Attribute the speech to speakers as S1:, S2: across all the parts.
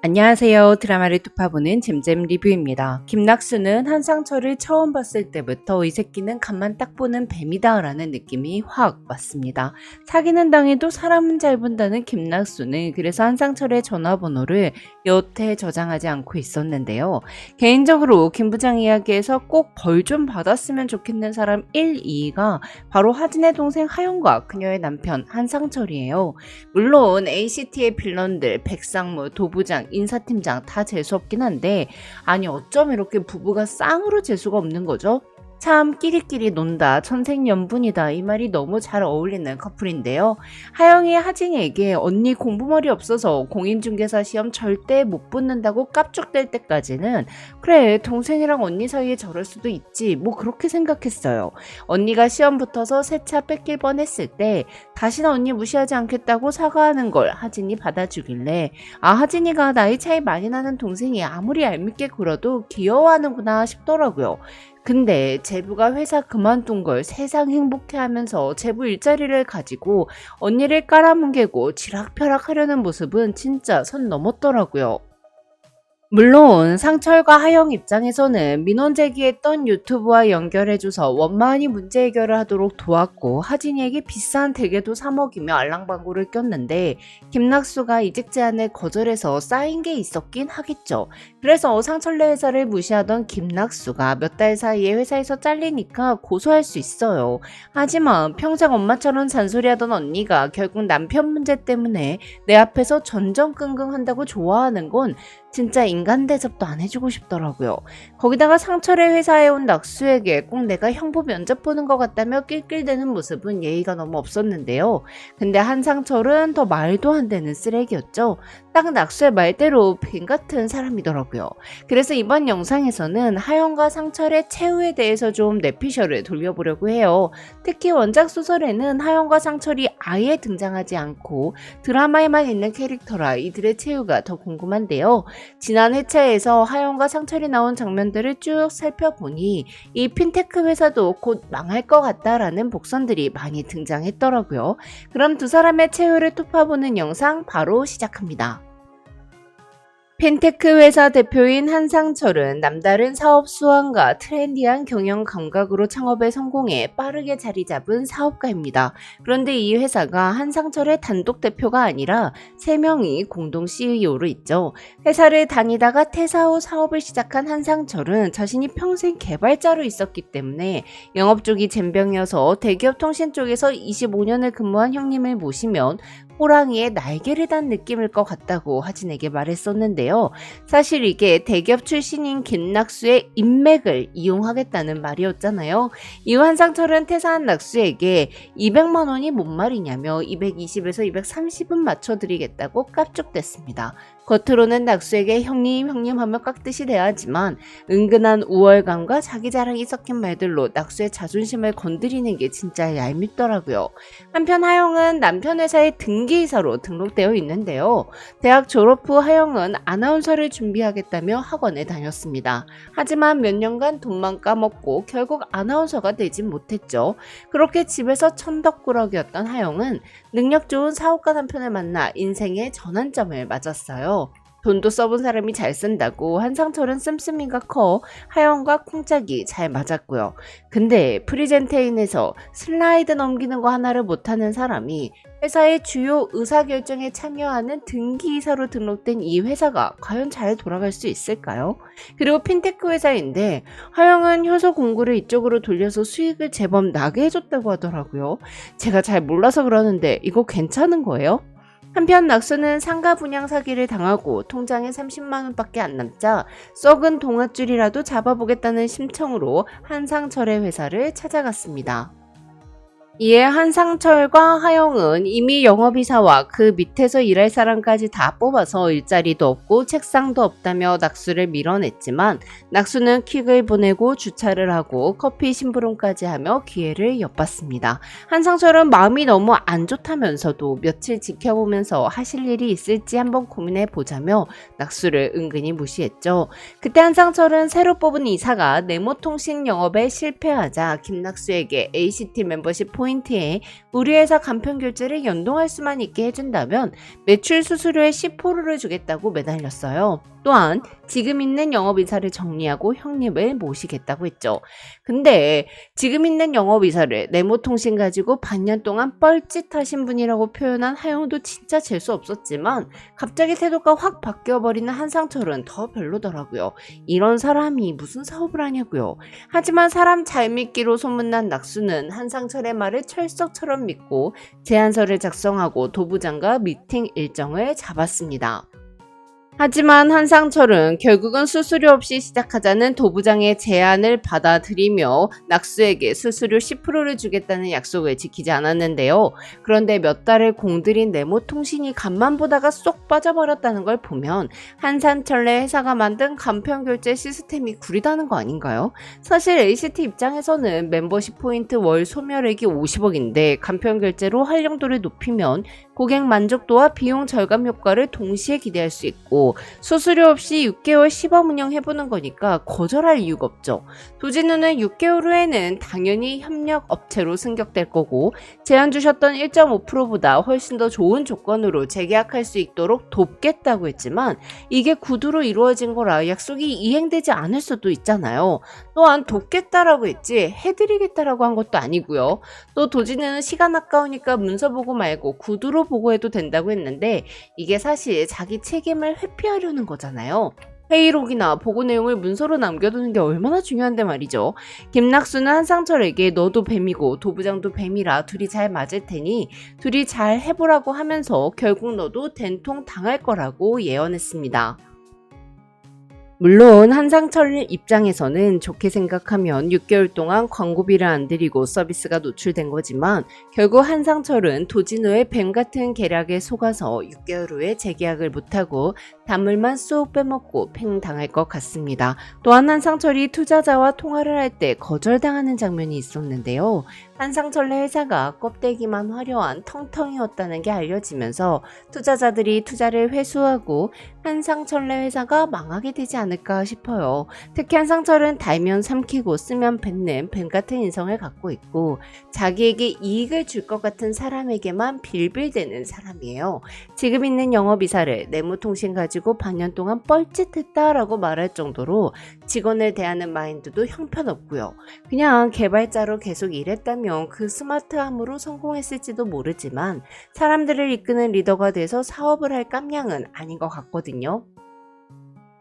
S1: 안녕하세요. 드라마를 톱파보는 잼잼 리뷰입니다. 김낙수는 한상철을 처음 봤을 때부터 이 새끼는 간만 딱 보는 뱀이다 라는 느낌이 확 왔습니다. 사귀는 당해도 사람은 잘 본다는 김낙수는 그래서 한상철의 전화번호를 여태 저장하지 않고 있었는데요. 개인적으로 김 부장 이야기에서 꼭 벌 좀 받았으면 좋겠는 사람 1, 2가 바로 하진의 동생 하영과 그녀의 남편 한상철이에요. 물론 ACT의 빌런들 백상무, 도부장, 인사팀장 다 재수없긴 한데 아니 어쩜 이렇게 부부가 쌍으로 재수가 없는 거죠? 참 끼리끼리 논다 천생연분이다 이 말이 너무 잘 어울리는 커플인데요. 하영이 하진이에게 언니 공부머리 없어서 공인중개사 시험 절대 못 붙는다고 깝죽댈 때까지는 그래 동생이랑 언니 사이에 저럴 수도 있지 뭐 그렇게 생각했어요. 언니가 시험 붙어서 새 차 뺏길 뻔했을 때 다시는 언니 무시하지 않겠다고 사과하는 걸 하진이 받아주길래 아 하진이가 나이 차이 많이 나는 동생이 아무리 얄밉게 굴어도 귀여워하는구나 싶더라고요. 근데 제부가 회사 그만둔 걸 세상 행복해하면서 제부 일자리를 가지고 언니를 깔아뭉개고 지락펴락 하려는 모습은 진짜 선 넘었더라고요. 물론 상철과 하영 입장에서는 민원 제기했던 유튜브와 연결해줘서 원만히 문제 해결을 하도록 도왔고 하진이에게 비싼 대게도 사먹이며 알랑방구를 꼈는데 김낙수가 이직 제안을 거절해서 쌓인 게 있었긴 하겠죠. 그래서 상철네 회사를 무시하던 김낙수가 몇 달 사이에 회사에서 잘리니까 고소할 수 있어요. 하지만 평생 엄마처럼 잔소리하던 언니가 결국 남편 문제 때문에 내 앞에서 전전긍긍한다고 좋아하는 건 진짜 인간 대접도 안 해주고 싶더라고요. 거기다가 상철의 회사에 온 낙수에게 꼭 내가 형부 면접 보는 것 같다며 낄낄대는 모습은 예의가 너무 없었는데요. 근데 한상철은 더 말도 안 되는 쓰레기였죠. 딱 낙수의 말대로 뱀 같은 사람이더라고요. 그래서 이번 영상에서는 하영과 상철의 최후에 대해서 좀 뇌피셜을 돌려보려고 해요. 특히 원작 소설에는 하영과 상철이 아예 등장하지 않고 드라마에만 있는 캐릭터라 이들의 최후가 더 궁금한데요. 지난 회차에서 하영과 상철이 나온 장면들을 쭉 살펴보니 이 핀테크 회사도 곧 망할 것 같다라는 복선들이 많이 등장했더라고요. 그럼 두 사람의 최후를 톱파보는 영상 바로 시작합니다. 핀테크 회사 대표인 한상철은 남다른 사업 수완과 트렌디한 경영 감각으로 창업에 성공해 빠르게 자리 잡은 사업가입니다. 그런데 이 회사가 한상철의 단독 대표가 아니라 3명이 공동 CEO로 있죠. 회사를 다니다가 퇴사 후 사업을 시작한 한상철은 자신이 평생 개발자로 있었기 때문에 영업 쪽이 젬병이어서 대기업 통신 쪽에서 25년을 근무한 형님을 모시면 호랑이의 날개를 단 느낌일 것 같다고 하진에게 말했었는데요. 사실 이게 대기업 출신인 김낙수의 인맥을 이용하겠다는 말이었잖아요. 이후 한상철은 퇴사한 낙수에게 200만 원이 뭔 말이냐며 220에서 230은 맞춰드리겠다고 깝죽댔습니다. 겉으로는 낙수에게 형님 하며 깍듯이 대하지만 은근한 우월감과 자기 자랑이 섞인 말들로 낙수의 자존심을 건드리는 게 진짜 얄밉더라고요. 한편 하영은 남편 회사의 등기이사로 등록되어 있는데요. 대학 졸업 후 하영은 아나운서를 준비하겠다며 학원에 다녔습니다. 하지만 몇 년간 돈만 까먹고 결국 아나운서가 되진 못했죠. 그렇게 집에서 천덕꾸러기였던 하영은 능력 좋은 사업가 남편을 만나 인생의 전환점을 맞았어요. 돈도 써본 사람이 잘 쓴다고 한상철은 씀씀이가 커 하영과 콩짝이 잘 맞았고요. 근데 프리젠테인에서 슬라이드 넘기는 거 하나를 못하는 사람이 회사의 주요 의사결정에 참여하는 등기이사로 등록된 이 회사가 과연 잘 돌아갈 수 있을까요? 그리고 핀테크 회사인데 하영은 효소 공구를 이쪽으로 돌려서 수익을 제법 나게 해줬다고 하더라고요. 제가 잘 몰라서 그러는데 이거 괜찮은 거예요? 한편 낙수는 상가 분양 사기를 당하고 통장에 30만 원밖에 안 남자 썩은 동아줄이라도 잡아보겠다는 심청으로 한상철의 회사를 찾아갔습니다. 이에 한상철과 하영은 이미 영업이사와 그 밑에서 일할 사람까지 다 뽑아서 일자리도 없고 책상도 없다며 낙수를 밀어냈지만 낙수는 킥을 보내고 주차를 하고 커피 심부름까지 하며 기회를 엿봤습니다. 한상철은 마음이 너무 안 좋다면서도 며칠 지켜보면서 하실 일이 있을지 한번 고민해보자며 낙수를 은근히 무시했죠. 그때 한상철은 새로 뽑은 이사가 네모통신 영업에 실패하자 김낙수에게 ACT 멤버십 포인트 포인트에 우리 회사 간편 결제를 연동할 수만 있게 해준다면 매출 수수료의 10%를 주겠다고 매달렸어요. 또한 지금 있는 영업이사를 정리하고 형님을 모시겠다고 했죠. 근데 지금 있는 영업이사를 네모통신 가지고 반년 동안 뻘짓하신 분이라고 표현한 하영도 진짜 재수 없었지만 갑자기 태도가 확 바뀌어버리는 한상철은 더 별로더라고요. 이런 사람이 무슨 사업을 하냐고요. 하지만 사람 잘 믿기로 소문난 낙수는 한상철의 말을 철석처럼 믿고 제안서를 작성하고 도부장과 미팅 일정을 잡았습니다. 하지만 한상철은 결국은 수수료 없이 시작하자는 도부장의 제안을 받아들이며 낙수에게 수수료 10%를 주겠다는 약속을 지키지 않았는데요. 그런데 몇 달을 공들인 네모통신이 간만 보다가 쏙 빠져버렸다는 걸 보면 한상철의 회사가 만든 간편결제 시스템이 구리다는 거 아닌가요? 사실 ACT 입장에서는 멤버십 포인트 월 소멸액이 50억인데 간편결제로 활용도를 높이면 고객 만족도와 비용 절감 효과를 동시에 기대할 수 있고 수수료 없이 6개월 시범 운영해보는 거니까 거절할 이유가 없죠. 도진우는 6개월 후에는 당연히 협력 업체로 승격될 거고 제안 주셨던 1.5%보다 훨씬 더 좋은 조건으로 재계약할 수 있도록 돕겠다고 했지만 이게 구두로 이루어진 거라 약속이 이행되지 않을 수도 있잖아요. 또한 돕겠다라고 했지 해드리겠다라고 한 것도 아니고요. 또 도진우는 시간 아까우니까 문서 보고 말고 구두로 보고해도 된다고 했는데 이게 사실 자기 책임을 회피하려는 거잖아요. 회의록이나 보고 내용을 문서로 남겨두는 게 얼마나 중요한데 말이죠. 김낙수는 한상철에게 너도 뱀이고 도부장도 뱀이라 둘이 잘 맞을 테니 둘이 잘 해보라고 하면서 결국 너도 된통 당할 거라고 예언했습니다. 물론 한상철 입장에서는 좋게 생각하면 6개월 동안 광고비를 안 들이고 서비스가 노출된 거지만 결국 한상철은 도진우의 뱀 같은 계략에 속아서 6개월 후에 재계약을 못하고 단물만 쏙 빼먹고 팽당할 것 같습니다. 또한 한상철이 투자자와 통화를 할 때 거절당하는 장면이 있었는데요. 한상철의 회사가 껍데기만 화려한 텅텅이었다는 게 알려지면서 투자자들이 투자를 회수하고 한상철의 회사가 망하게 되지 않을까 싶어요. 특히 한상철은 달면 삼키고 쓰면 뱉는 뱀 같은 인성을 갖고 있고 자기에게 이익을 줄 것 같은 사람에게만 빌빌대는 사람이에요. 지금 있는 영업이사를 네모통신 가지고 반년 동안 뻘짓했다라고 말할 정도로 직원을 대하는 마인드도 형편없고요. 그냥 개발자로 계속 일했다면 그 스마트함으로 성공했을지도 모르지만 사람들을 이끄는 리더가 돼서 사업을 할 깜냥은 아닌 것 같거든요.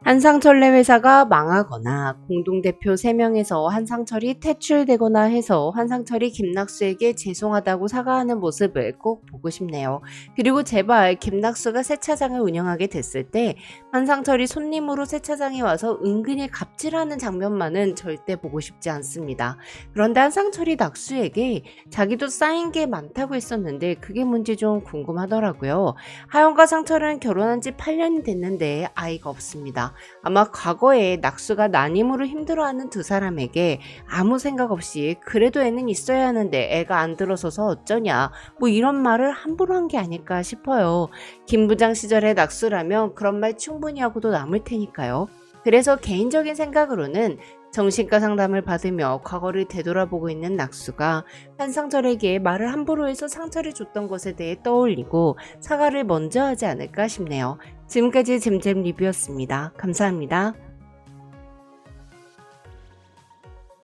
S1: 한상철네 회사가 망하거나 공동대표 3명에서 한상철이 퇴출되거나 해서 한상철이 김낙수에게 죄송하다고 사과하는 모습을 꼭 보고 싶네요. 그리고 제발 김낙수가 세차장을 운영하게 됐을 때 한상철이 손님으로 세차장에 와서 은근히 갑질하는 장면만은 절대 보고 싶지 않습니다. 그런데 한상철이 낙수에게 자기도 쌓인 게 많다고 했었는데 그게 뭔지 좀 궁금하더라고요. 하영과 상철은 결혼한 지 8년이 됐는데 아이가 없습니다. 아마 과거에 낙수가 난임으로 힘들어하는 두 사람에게 아무 생각 없이 그래도 애는 있어야 하는데 애가 안 들어서서 어쩌냐 뭐 이런 말을 함부로 한 게 아닐까 싶어요. 김 부장 시절의 낙수라면 그런 말 충분히 하고도 남을 테니까요. 그래서 개인적인 생각으로는 정신과 상담을 받으며 과거를 되돌아보고 있는 낙수가 한상철에게 말을 함부로 해서 상처를 줬던 것에 대해 떠올리고 사과를 먼저 하지 않을까 싶네요. 지금까지 잼잼 리뷰였습니다. 감사합니다.